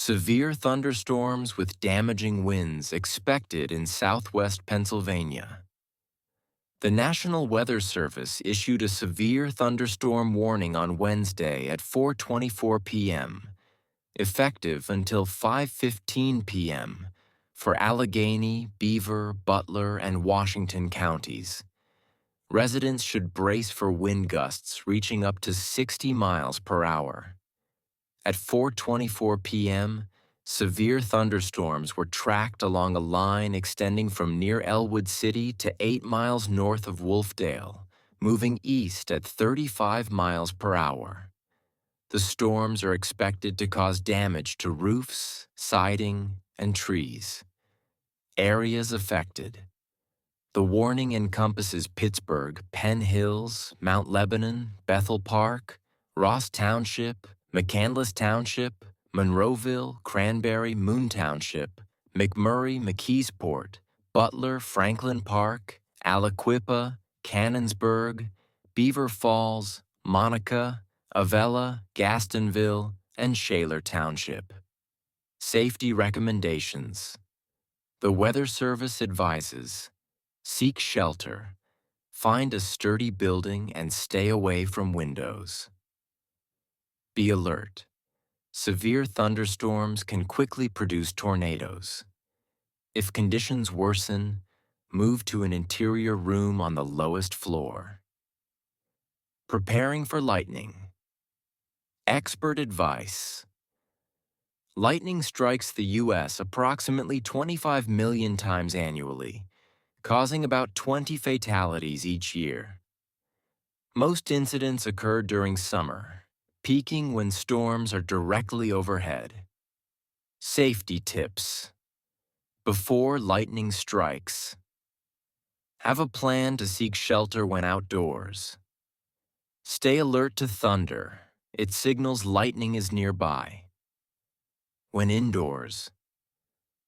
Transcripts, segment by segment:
Severe thunderstorms with damaging winds expected in southwest Pennsylvania. The National Weather Service issued a severe thunderstorm warning on Wednesday at 4:24 p.m., effective until 5:15 p.m. for Allegheny, Beaver, Butler, and Washington counties. Residents should brace for wind gusts reaching up to 60 miles per hour. At 4:24 p.m., severe thunderstorms were tracked along a line extending from near Ellwood City to 8 miles north of Wolfdale, moving east at 35 miles per hour. The storms are expected to cause damage to roofs, siding, and trees. Areas affected. The warning encompasses Pittsburgh, Penn Hills, Mount Lebanon, Bethel Park, Ross Township, McCandless Township, Monroeville, Cranberry, Moon Township, McMurray, McKeesport, Butler, Franklin Park, Aliquippa, Canonsburg, Beaver Falls, Monaca, Avella, Gastonville, and Shaler Township. Safety recommendations. The Weather Service advises: seek shelter, find a sturdy building, and stay away from windows. Be alert. Severe thunderstorms can quickly produce tornadoes. If conditions worsen, move to an interior room on the lowest floor. Preparing for lightning. Expert advice. Lightning strikes the U.S. approximately 25 million times annually, causing about 20 fatalities each year. Most incidents occur during summer, peaking when storms are directly overhead. Safety tips. Before lightning strikes, have a plan to seek shelter when outdoors. Stay alert to thunder. It signals lightning is nearby. When indoors,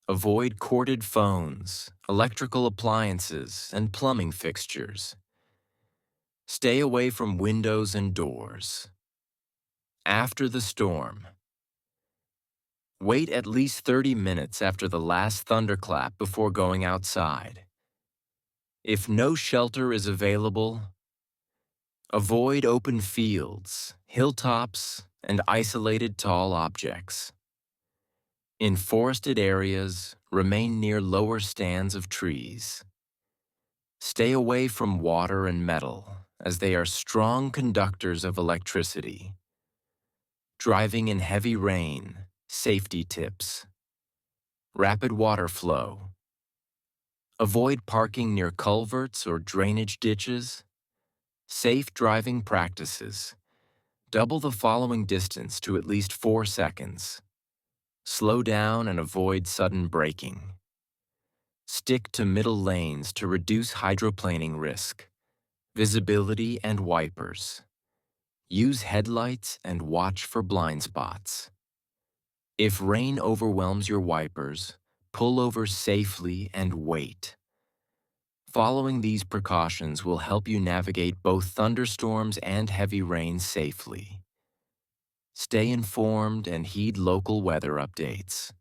avoid corded phones, electrical appliances, and plumbing fixtures. Stay away from windows and doors. After the storm, wait at least 30 minutes after the last thunderclap before going outside. If no shelter is available, avoid open fields, hilltops, and isolated tall objects. In forested areas, remain near lower stands of trees. Stay away from water and metal, as they are strong conductors of electricity. Driving in heavy rain, safety tips. Rapid water flow. Avoid parking near culverts or drainage ditches. Safe driving practices. Double the following distance to at least 4 seconds. Slow down and avoid sudden braking. Stick to middle lanes to reduce hydroplaning risk. Visibility and wipers. Use headlights and watch for blind spots. If rain overwhelms your wipers, pull over safely and wait. Following these precautions will help you navigate both thunderstorms and heavy rain safely. Stay informed and heed local weather updates.